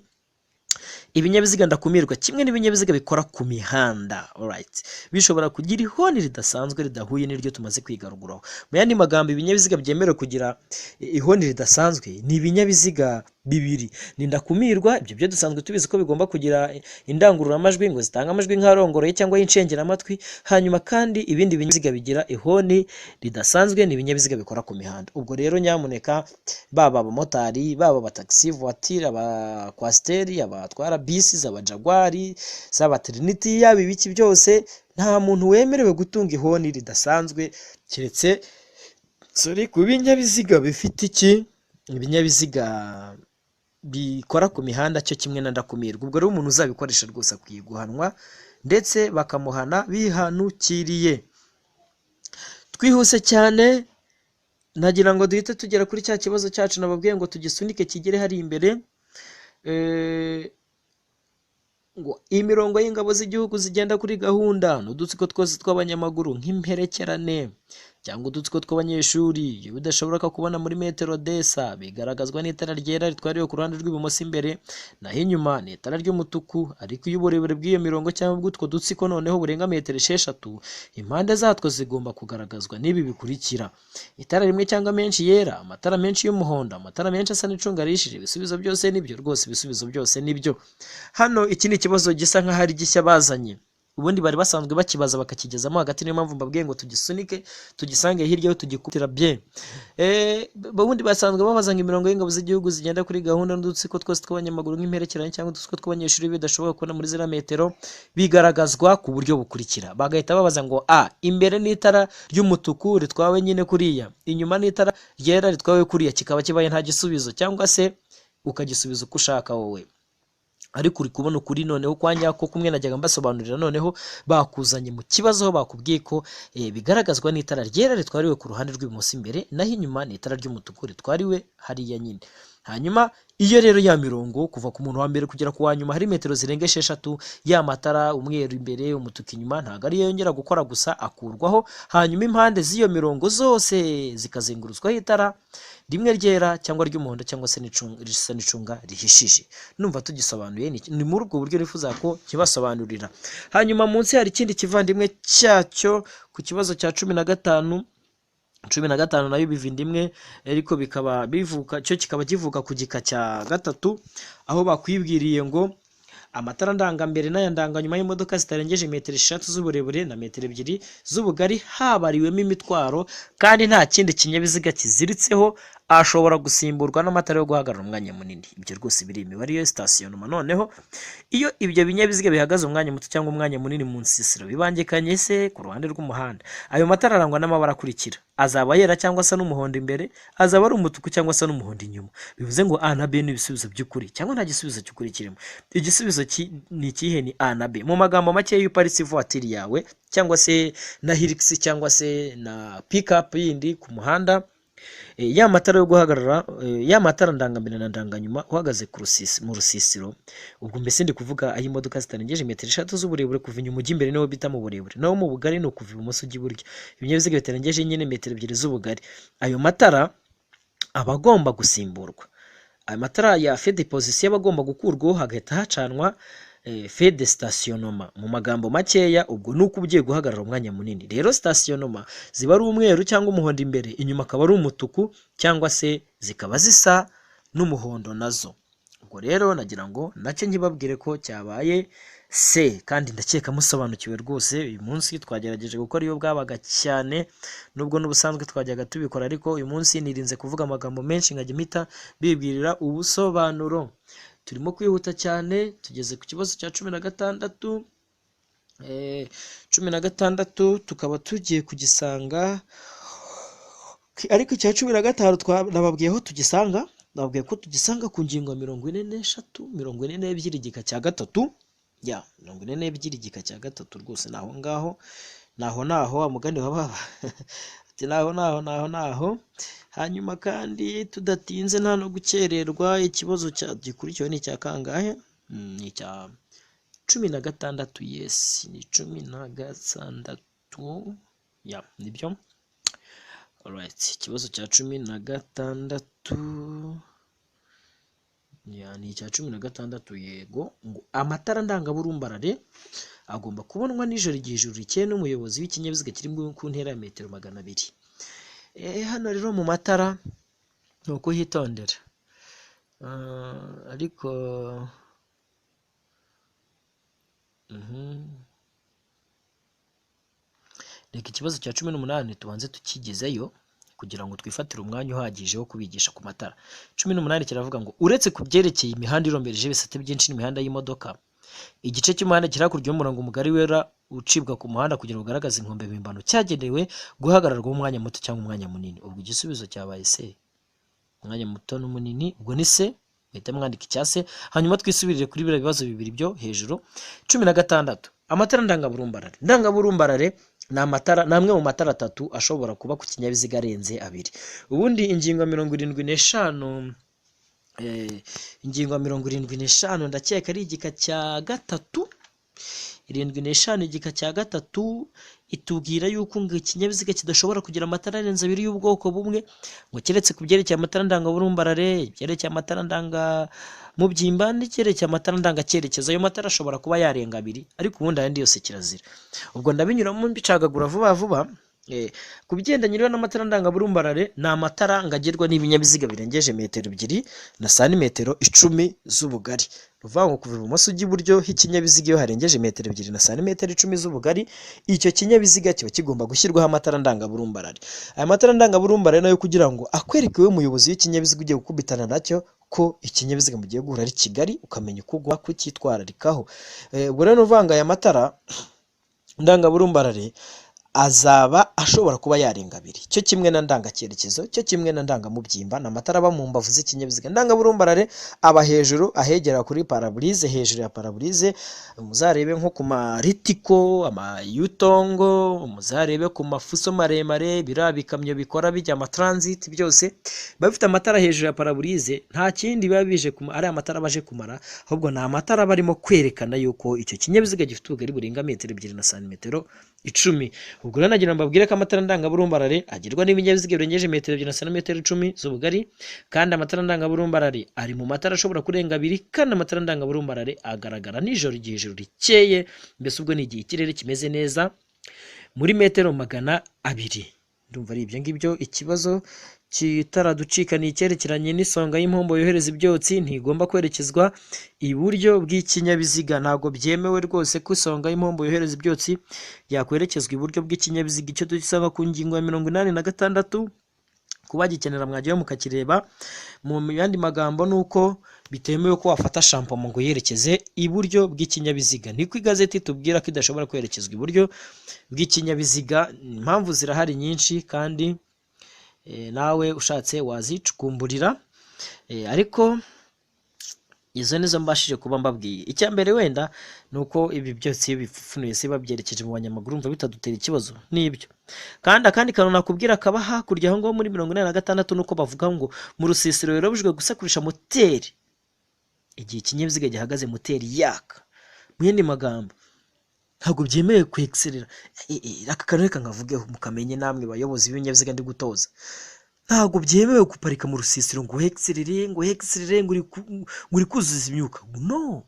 ibinyabiziga ndakumirwa kimwe n'ibinyabiziga bikora ku mihanda. Alright, bishobora kugira ihoni ridasanzwe ridahuye n'iryo tumaze kwigaruguraho. Mu yandi magambo ibinyabiziga byemerewe kugira ihoni ridasanzwe ni ibinyabiziga bibiri. Ni ndakumirwa, ibyo byo dusanzwe tubizi ko bigomba kugira indangururamajwi ngo zitanga amajwi nk'arongoroye cyangwa y'incengera amatwi. Hanyuma kandi ibindi binyabiziga bigira ihoni ridasanzwe ni ibinyabiziga bikora ku mihanda. Ubwo rero nyamuneka baba abamotari, baba abataxi voiture, aba kwasiteri, abatwara bisi z'aba Jaguari, z'aba Trinity, yaba ibiki byose nta muntu wemerewe gutunga ihoni ridasanzwe keretse ku binyabiziga bifite iki, ibinyabiziga bikora ku mihanda cyo kimwe na ndakumirwa. Ubwo rero umuntu uzabikoresha rwose akwiye guhanwa ndetse bakamuhana bihanukiriye. Twihuse cyane nagira ngo duhite tugera kuri cya kibazo cyacu nababwiye ngo tugisunike kigere hari imbere. Ngo imirongo y'ingabo z'igihugu zigenda kuri gahunda n'udutsiko twose tw'abanyamaguru nk'imperekerane cyangwa udutsiko tw'abanyeshuri bidashoboka kubona muri metero desa bigaragazwa n'itara ryera ritwariwe ku ruhande rw'ibumoso imbere, naho inyuma ni itara ry'umutuku. Ariko iyo uburebure bw'iyo mirongo cyangwa bw'utwo dutsiko noneho burenga metero 6, impande zatwo zigomba kugaragazwa n'ibi bikurikira: itara rimwe cyangwa menshi yera, amatara menshi y'umuhondo, amatara menshi asa n'icunga rihishije. Ibisubizo byose nibyo rwose, ibisubizo byose nibyo. Hano iki ni ikibazo gisa nk'aho ari gishya bazanye, ubundi bari basanzwe bakibaza bakakigezamo hagati. Niyo mpamvu mbabwiye ngo tugisunike tugisange hirya yo tugikutira bye. Ubundi basanzwe babazanga imirongo y'ingabo z'igihugu zigenda kuri gahunda n'udutsiko twose tw'abanyamaguru nk'imperekerane cyangwa udutsiko tw'abanyeshuri bidashoboka kubona muri zira metero bigaragazwa ku buryo bukurikira. Bagahita babaza ngo imbere n'itara ry'umutuku ritwawe nyine kuriya, inyuma n'itara ryera ritwawe kuriya, kikaba kibaye nta gisubizo, cyangwa se ukagisubiza uko ushaka wowe. Ariko uri kubona ukuri noneho kwanya ko kumwe najyaga mbasobanurira, noneho bakuzanye mu kibazo aho bakubwiye ko bigaragazwa n'itara ryera ritwariwe ku ruhande rw'ibumoso imbere, naho inyuma ni itara ry'umutuku ritwariwe hariya nyine. Hanyuma iyo rero ya mirongo kuva ku muntu wa mbere kugera ku wa nyuma hari metero zirenga 6, ya matara umweru imbere umutuku inyuma ntago ari yongera gukora gusa akurwaho. Hanyuma impande z'iyo mirongo zose zikazengurutswaho itara rimwe ryera cyangwa ry'umuhondo cyangwa se risa n'icunga rihishije. Numva tugisobanuye ni muri ubwo buryo nifuza ko kibasobanurira. Hanyuma munsi hari ikindi kivandimwe cyacyo ku kibazo cya 15 nayo bivindimwe, ariko bikaba bivuka cyo kikaba kivuka ku gika cya 3 aho bakwibwiriye ngo amatara ndangambere n'aya ndanganyuma y'imodoka zitarengeje metero 6 z'uburebure na metero 2 z'ubugari habariwemo imitwaro kandi nta kindi kinyabiziga kiziritseho ashobora gusimburwa n'amatara yo guhagarara umwanya munini. Ibyo rwose biri imibare yo stationnement. Noneho iyo ibyo binyabiziga bihagaze umwanya muto cyangwa umwanya munini mu nsisiro bibangikanye se ku ruhande rw'umuhanda, ayo matara arangwa n'amabara akurikira: azaba yera cyangwa se n'umuhondo imbere, azaba ari umutuku cyangwa se n'umuhondo inyuma. Bivuze ngo A na B ni ibisubizo by'ukuri cyangwa nta gisubizo cy'ukuri kirimo. Igisubizo ni ikihe? Ni A na B. Mu magambo make iyo uparitse voiture yawe cyangwa se na Hilux cyangwa se na pickup yindi ku muhanda, ya matara yo guhagarara, ya matara ndangambere na ndanganyuma uhagaze mu rusisiro, ubwo mbese ndi kuvuga aho imodoka zitarengeje metero 6 z'uburebure kuva inyuma ujya imbere niho bita mu burebure, naho mu bugari ni ukuva ibumoso ujya iburyo. Ibinyabiziga bitarengeje nyine metero 2 z'ubugari, ayo matara aba agomba gusimburwa. Ayo matara ya feu de position aba agomba gukurwaho hagahita hacanwa feu de stationnement. Mu magambo makeya ubwo nuko ugiye guhagarara umwanya munini. Rero stationnement ziba ari umweru cyangwa umuhondo imbere, inyuma akaba ari umutuku cyangwa se zikaba zisa n'umuhondo nazo. Ubwo rero nagira ngo nacyo nkibabwire ko cyabaye C, kandi ndakeka musobanukiwe rwose. Uyu munsi twagerageje gukora iyo bwabaga cyane, nubwo n'ubusanzwe twajyaga tubikora, ariko uyu munsi nirinze kuvuga amagambo menshi nkajya mpita bibwirira ubusobanuro. Turimo kwihuta cyane, tugeze ku kibazo cya 16. 16 tukaba tugiye kugisanga, ariko icya 15 nababwiyeho tugisanga, nababwiye ko tugisanga ku ngingo ya 42 igika cya gatatu, ya 42 igika cya gatatu, rwose naho ngaho naho amugani wababa ati naho. Hanyuma kandi tudatinze nta no gukererwa, ikibazo gikurikiwe ni icya kangahe? Ni icya 16. Yes, ni 16. Ya nibyo. Alright, ikibazo cya 16 ni icya 16. Yego, ngo amatara ndangaburumbarare agomba kubonwa nijoro igihe ijuru rikeye n'umuyobozi w'ikinyabiziga kiri ku ntera ya metero 200. Hano rero mu matara ni uko hitondera, ariko reka ikibazo cya 18 tubanze tukigezeyo kugira ngo twifatire umwanya uhagije wo kubigisha ku matara. 18 kiravuga ngo uretse ku byerekeye imihanda irombereje ibisate byinshi n'imihanda y'imodoka, igice cy'umuhanda kiri hakurya y'umurongo mugari wera ucibwa ku muhanda kugira ngo ugaragaze inkombe mpimbano cyagenewe guhagararwaho umwanya muto cyangwa umwanya munini. Ubwo igisubizo cyabaye se, umwanya muto n'umunini, ubwo ni se, bahita mwandika icyase. Hanyuma twisubirire kuri biriya bibazo bibiri byo hejuru. 16 amatara ndangaburumbarare ni amatara, namwe mu matara 3 ashobora kuba ku kinyabiziga arenze 2. Ubundi ingingo ya 75, ingingo ya 75 ndakeka ari igika cya gatatu, 75 igika cya gatatu itubwira yuko ngo ikinyabiziga kidashobora kugira amatara arenze 2 y'ubwoko bumwe, ngo keretse ku byerekeye amatara ndangaburumbarare, ibyerekeye amatara ndanga mubyimba n'icyerekeye amatara ndangacyerekezo. Ayo matara ashobora kuba yarenga 2, ariko ubundi ayandi yose kirazira. Ubwo ndabinyuramo mbicagagura vuba. Ku bigendanye n'amatara ndangaburumbarare, ni amatara ngagerwa n'ibinyabiziga birengeje metero 2 na santimetero 10 z'ubugari. Ruvuga ngo kuva ibumoso ujya iburyo h'ikinyabiziga iyo harengeje metero 2 na santimetero 10 z'ubugari, icyo kinyabiziga kiba kigomba gushyirwaho amatara ndangaburumbarare. Aya matara ndangaburumbarare nayo kugira ngo akwereke we muyobozi w'ikinyabiziga ugiye gukubitana nacyo ko ikinyabiziga mugiye guhura ari Kigali, ukamenya uko ugwa kucyitwararikaho. Ubwo rero uvuga ngo aya matara ndangaburumbarare azaba ashobora kuba yarenga 2, cyo kimwe na ndangacyerekezo, cyo kimwe na ndangamubyimba. Na matara aba mu mbavu z'ikinyabiziga. Ndangaburumbarare aba hejuru ahegera kuri paraburize, hejuru ya paraburize. Muzarebe nko ku maritiko, amayutongo, muzarebe ku mafuso maremare, biriya bikamyo bikora bijya amatransit, byose bafite amatara hejuru ya paraburize. Nta kindi biba bije ari amatara baje kumara, ahubwo ni amatara barimo kwerekana yuko icyo kinyabiziga gifite ubugari burenga metero 2 na santimetero 10. Ubwo rero nagira mbabwire ko amatara ndangaburumbarare agirwa n'ibinyabiziga birengeje metero 2 na santimetero 10 z'ubugari, kandi amatara ndangaburumbarare ari mu matara ashobora kurenga 2, kandi amatara ndangaburumbarare agaragara nijoro igihe ijuru rikeye, mbese ubwo ni igihe ikirere kimeze neza, muri metero 200. Ndumva ari ibyo ngibyo. Ikibazo kitaraducika ni icyerekeranye n'isonga y'impombo yohereza ibyotsi, ntigomba kwerekezwa iburyo bw'ikinyabiziga. Ntabwo byemewe rwose ko isonga y'impombo yohereza ibyotsi yakwerekezwa iburyo bw'ikinyabiziga. Icyo dusanga ku ngingo ya 86, kuba gikenera mwajyayo mukakireba. Mu yandi magambo nuko bitemewe ko wafata shampoo ngo yerekeze iburyo bw'ikinyabiziga. Niko igazeti tubwira ko idashobora kwerekezwa iburyo bw'ikinyabiziga. Impamvu zirahari nyinshi, kandi nawe ushatse wazicukumburira, ariko izo nizo mbashije kuba mbabwiye. Icya mbere wenda nuko ibi byose bipfunuye se babyerekeje mu banyamaguru mva bitadutera ikibazo nibyo. Kandi akandi kantu nakubwira kaba hakurya aho ngo muri 86 nuko bavuga ngo mu rusisiro birabujwe gusakurisha moteri igihe ikinyabiziga gihagaze moteri yaka. Mu yindi magambo ntabwo byemewe kwexerera. Aka kantu reka nkavugeho mukamenye namwe bayobozi b'ibinyabiziga ndi gutoza. Ntabwo byemewe guparika mu rusisiro ngo hexerere ngo uri kuzuza imyuka. No,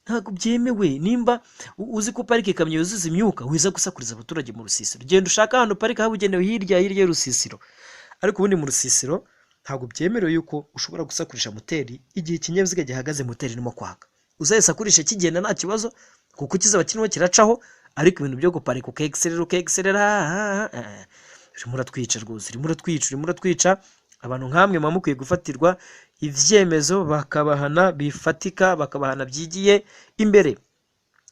ntabwo byemewe. Nimba uzi ko parike ikamyo yuzuza imyuka, wiza gusakuriza abaturage mu rusisiro. Genda ushaka ahantu parika habugenewe hirya y'urusisiro. Ariko ubundi mu rusisiro ntabwo byemerewe yuko ushobora gusakurisha moteri igihe ikinyabiziga gihagaze moteri irimo kwaka. Uzayisakurisha kigenda nta kibazo kuko kizaba kirimo kiracaho, ariko ibintu byo guparika ukexerera muratwica rwose, muratwica. Abantu nkamwe mukwiye gufatirwa ivyemezo bakabahana bifatika, bakabahana byigiye imbere.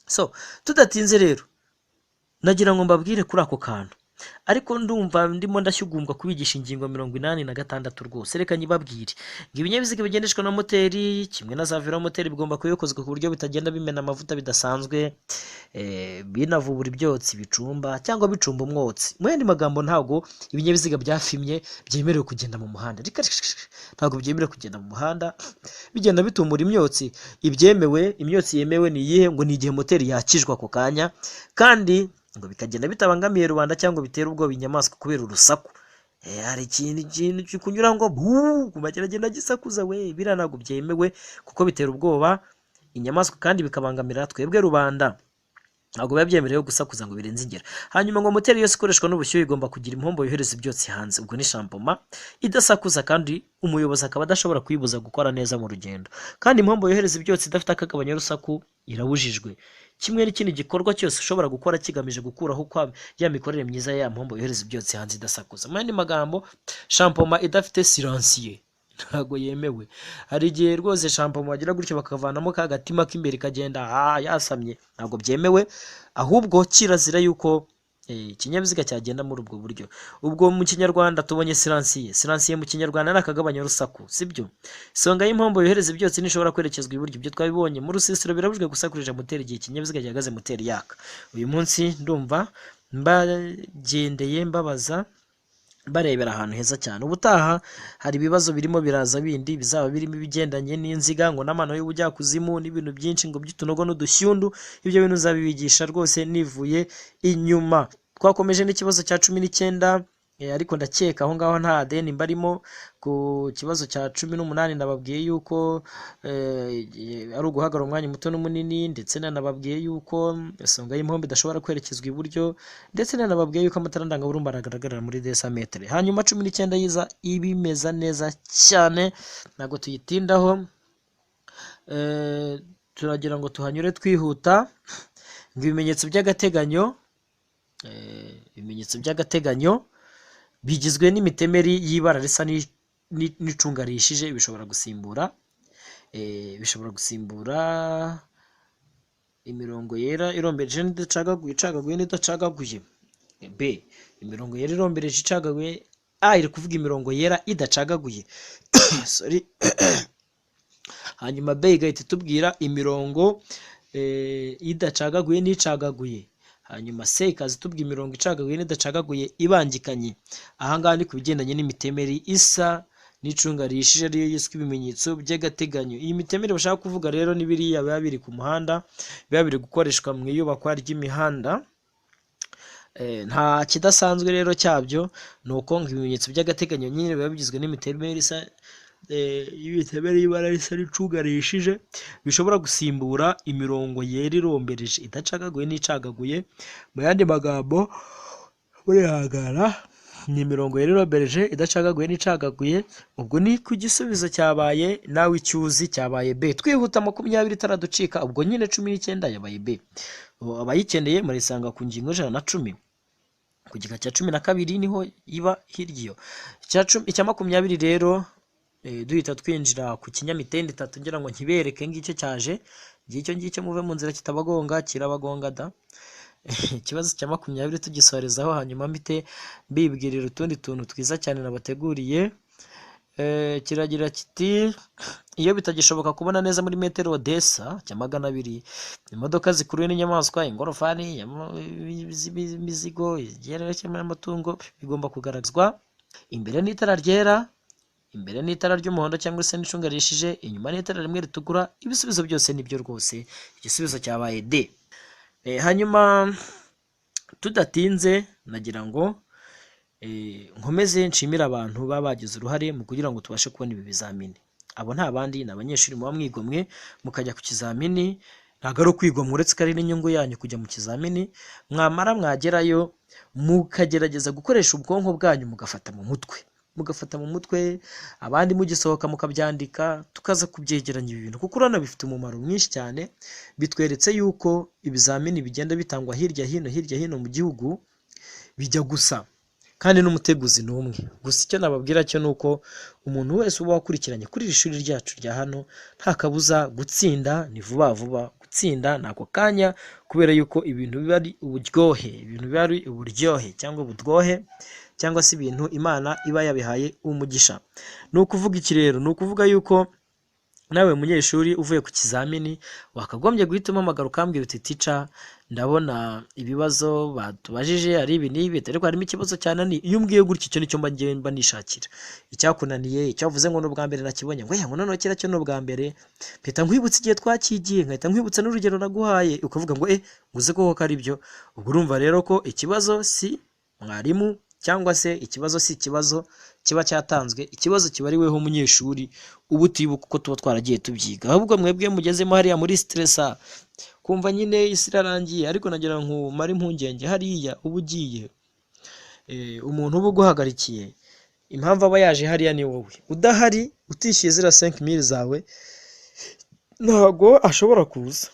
So tudatinze rero nagira ngo mbabwire kuri ako kantu, ariko ndumva ndimo ndashyugumbwa kubigisha ingingo 86 rwose. Reka nyibabwire ngo ibinyabiziga bigendeshwa na moteri kimwe na za velomoteri bigomba kuyokozwa ku buryo bitagenda bimena amavuta bidasanzwe, binavubura ibyotsi bicumba cyangwa bicumba umwotsi. Mu yandi magambo, ntabwo ibinyabiziga byafimye byemerewe kugenda mu muhanda, ntabwo byemerewe kugenda mu muhanda bigenda bitumura imyotsi. Imyotsi yemewe ni iyihe? Ngo ni igihe moteri yakijwa ako kanya, kandi ngo bikagenda bitabangamiye rubanda cyangwa bitera ubwoba inyamaswa kubera urusaku. Hari ikintu kunyura ngo kumageragenda gisakuza biriya ntabwo byemewe kuko bitera ubwoba inyamaswa kandi bikabangamira twebwe rubanda. Ntabwo biba byemerewe gusakuza ngo birenze ingero. Hanyuma ngo moteri yose ikoreshwa n'ubushyuhe igomba kugira impombo yohereza ibyotsi hanze, ubwo ni shampoma idasakuza, kandi umuyobozi akaba adashobora kuyibuza gukora neza mu rugendo. Kandi impombo yohereza ibyotsi idafite akagabanyarusaku irabujijwe. Kimwe n'ikindi gikorwa cyose ushobora gukora kigamije gukuraho ya mikorere myiza ya mpombo yohereza ibyotsi hanze idasakuza. Mu yandi magambo, shampoma idafite siransiye ntabwo yemewe. Hari igihe rwose shampoma wagira gutyo bakavanamo ka gatima k'imbere kagenda yasamye, ntabwo byemewe. Ahubwo kirazira yuko ikinyabiziga cyagenda muri ubwo buryo. Ubwo mu kinyarwanda tubonye siransiye mu kinyarwanda ni akagabanya urusaku, sibyo? Isonga y'impombo yohereza ibyotsi ntishobora kwerekezwa iburyo, ibyo twabibonye. Mu rusisiro birabujijwe gusakurisha moteri igihe ikinyabiziga gihagaze moteri yaka. Uyu munsi ndumva mbagendeye mbabaza barebera ahantu heza cyane. Ubutaha hari ibibazo birimo biraza bindi bizaba birimo ibigendanye n'inziga ngo n'amano y'ubujyakuzimu n'ibintu byinshi ngo by'utunogo n'udushyundu. Ibyo bintu uzabibigisha rwose nivuye inyuma. Twakomeje n'ikibazo cya 19, ariko ndakeka aho ngaho nta deni mbarimo. Ku kibazo cya 18 nababwiye yuko ari uguhagarara umwanya muto n'umunini, ndetse nanababwiye yuko isonga y'impombo idashobora kwerekezwa iburyo, ndetse nanababwiye yuko amatara ndangaburumba aragaragarira muri desametere. Hanyuma 19 yiza ibimeza neza cyane, ntabwo tuyitindaho. Turagira ngo tuhanyure twihuta. Ngo ibimenyetso by'agateganyo bigizwe n'imitemeri y'ibara risa n'icunga rihishije, bishobora gusimbura imirongo yera irombereje n'idacagaguye, icagaguye n'idacagaguye. B, imirongo yera irombereje icagaguye. A, iri kuvuga imirongo yera idacagaguye. Sorry. Hanyuma B igahita itubwira imirongo idacagaguye n'icagaguye. Hanyuma C ikaza itubwira imirongo icagaguye n'idacagaguye ibangikanye. Aha ngaha ni ku bigendanye n'imitemeri isa n'icunga rihishije, ariyo yiswe ibimenyetso by'agateganyo. Iyi mitemeri bashaka kuvuga rero ni biriya biba biri ku muhanda, biba biri gukoreshwa mu iyubakwa ry'imihanda. Nta kidasanzwe rero cyabyo, ni uko ngo ibimenyetso by'agateganyo nyine biba bigizwe n'imitemeri isa y'ibara risa n'icunga rihishije, bishobora gusimbura imirongo yera irombereje idacagaguye n'icagaguye. Mu yandi magambo, burihangana, ni imirongo yera irombereje idacagaguye n'icagaguye. Ubwo ni ku gisubizo cyabaye nawe icyuzi cyabaye B. Twihuta 20 itaraducika, ubwo nyine 19 yabaye B. Abayikeneye murisanga ku ngingo 110 ku gika cya 12 niho iba hiryo. Icya 20 rero duhita twinjira ku kinyamitende 3 ngira ngo nkibereke ngicyo cyaje, ngicyo muve mu nzira kitabagonga, kirabagonga da. Ikibazo cya 20 tugisorezaho, hanyuma mpite mbibwirira utundi tuntu twiza cyane nabateguriye. Kiragira kiti: iyo bitagishoboka kubona neza muri metero Odessa cya 200, imodoka zikuruwe n'inyamaswa, ingorofani, imizigo, igerekeranye n'amatungo bigomba kugaragazwa imbere n'itara ryera, imbere n'itara ry'umuhondo cyangwa se n'icunga rihishije, inyuma n'itara rimwe ritukura. Ibisubizo byose nibyo rwose. Igisubizo cyabaye D. Hanyuma tudatinze nagira ngo nkomeze nshimira abantu baba bagize uruhare mu kugira ngo tubashe kubona ibi bizamini. Abo nta bandi ni abanyeshuri muba mwigomwe mukajya ku kizamini. Ntabwo ari ukwigomwa, uretse ko ari n'inyungu yanyu kujya mu kizamini. Mwamara mwagerayo mukagerageza gukoresha ubwonko bwanyu mugafata mu mutwe, abandi mugisohoka mukabyandika, tukaza kubyegeranya ibi bintu, kuko urana bifite umumaro mwinshi cyane. Bitweretse yuko ibizamini bigenda bitangwa hirya hino mu gihugu bijya gusa. kandi n'umuteguzi ni umwe. Gusa icyo nababwira cyo nuko umuntu wese uba wakurikiranye kuri iri shuri ryacu rya hano, nta kabuza gutsinda ni vuba vuba, gutsinda nako kanya, kubera yuko ibintu biba ari uburyohe cyangwa ubudwohe, cyangwa se ibintu Imana iba yabihaye umugisha. Ni ukuvuga iki rero? Ni ukuvuga yuko nawe munyeshuri uvuye ku kizamini wakagombye guhita umpamagara ukambwira uti tica, ndabona ibibazo batubajije ari ibi n'ibi, ariko harimo ikibazo cyananiye. Iyo umbwiye gutya, icyo nicyo mba nishakira, icyakunaniye, icyavuze ngo n'ubwa mbere nakibonye, ngo ngo noneho kira cyo n'ubwa mbere, mpita nkwibutsa igihe twakigiye, nkahita nkwibutsa n'urugero naguhaye, ukavuga ngo nguze koko ko ari byo. Ubwo urumva rero ko ikibazo si mwarimu, cyangwa se ikibazo si ikibazo kiba cyatanzwe, ikibazo kiba ari weho umunyeshuri uba utibuka uko tuba twaragiye tubyiga. Ahubwo mwebwe mugezemo hariya muri stressa, kumva nyine isi irarangiye, ariko nagira ngo mare impungenge hariya uba ugiye, umuntu uba uguhagarikiye, impamvu aba yaje hariya ni wowe. Udahari utishyuye zira 5000 zawe, ntago ashobora kuza.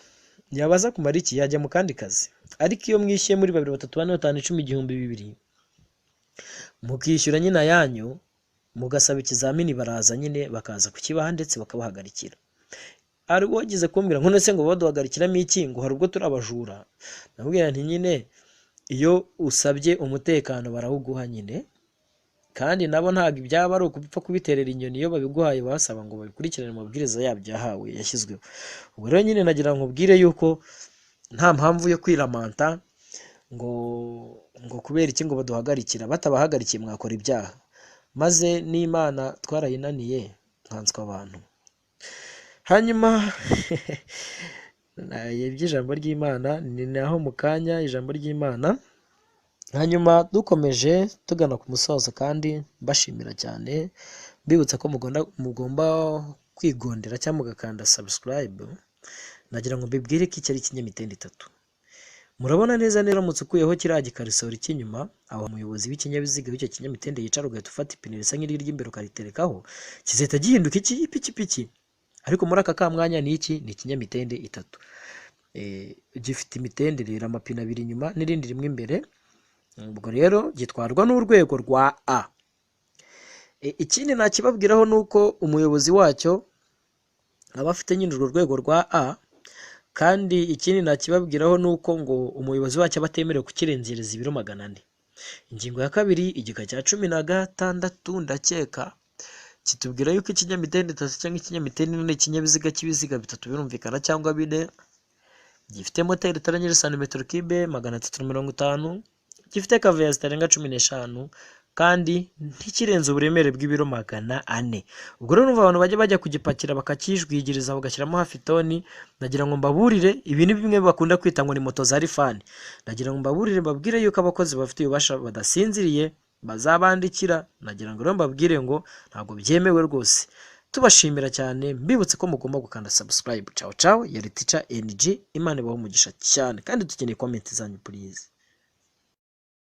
Yabaza kumara iki? Yajya mu kandi kazi. Ariko iyo mwishyuye muri 2 3 4 5 10 igihumbi 2,000, mukishyura nyine yanyu, mugasaba ikizamini, baraza nyine bakaza kukibaha ndetse bakabahagarikira. Ari wagize kumbwira ngo none ngo baduhagarikiramo iki, ngo hari ubwo turi abajura. Nabwira nti nyine iyo usabye umutekano barawuguha nyine, kandi nabo ntabwo ibyaba ari ukupfa kubiterera inyoni. Iyo babiguhaye basaba ngo babikurikirane amabwiriza yabyo yahawe yashyizweho. Ubwo rero nyine nagira ngo ubwire yuko nta mpamvu yo kwiramanta ngo kubera iki ngo baduhagarikira. Batabahagarikiye mwakora ibyaha, maze n'Imana twarayinaniye nkanswe abantu. Hanyuma iby'ijambo ry'Imana ni naho mu kanya ijambo ry'Imana. Hanyuma dukomeje tugana ku musozo, kandi mbashimira cyane, mbibutsa ko mugomba kwigondera cyangwa mugakanda subscribe. Nagira ngo mbibwire ko iki ari ikinyamitende 3. Murabona neza neza uramutse ukuyeho kiriya gikarisori cy'inyuma, aho umuyobozi w'ikinyabiziga w'icyo kinyamitende yicara, ugahita ufata ipine risa nk'iry'imbere ukariterekaho, kizahita gihinduka ipikipiki. Ariko muri aka kamwanya ni iki? Ni ikinyamitende 3. Gifite imitende rero, amapine 2 inyuma n'irindi rimwe imbere. Ubwo rero gitwarwa n'urwego rwa A. Ikindi nakibabwiraho nuko umuyobozi wacyo aba afite nyine urwo rwego rwa A, kandi ikindi nakibabwiraho nuko ngo umuyobozi wacyo aba atemerewe kukirenzereza ibiro 400. Ingingo ya 2 igika cya 16 ndakeka kitubwira yuko ikinyamitende 3 cyangwa ikinyamitende ni ikinyabiziga cy'ibiziga 3 birumvikana cyangwa 4, gifite moteri itarengera santimetero kibe 350, gifite kaveya zitarenga 15, kandi ntikirenze uburemere bw'ibiro 400. Ubwo rero numva abantu bajya kugipakira bakakijwigiriza bagashyiramo hafi toni. Nagira ngo mbaburire, ibi ni bimwe bakunda kwita ngo ni moto za rifani. Nagira ngo mbaburire, mbabwire yuko abakozi bafite ububasha badasinziriye bazabandikira. Nagira ngo rero mbabwire ngo ntabwo byemewe rwose. Tubashimira cyane, mbibutse ko mugomba gukanda subscribe. Ciao ciao, yari Teacher NG. Imana ibahe umugisha cyane, kandi dukeneye comment zanyu please.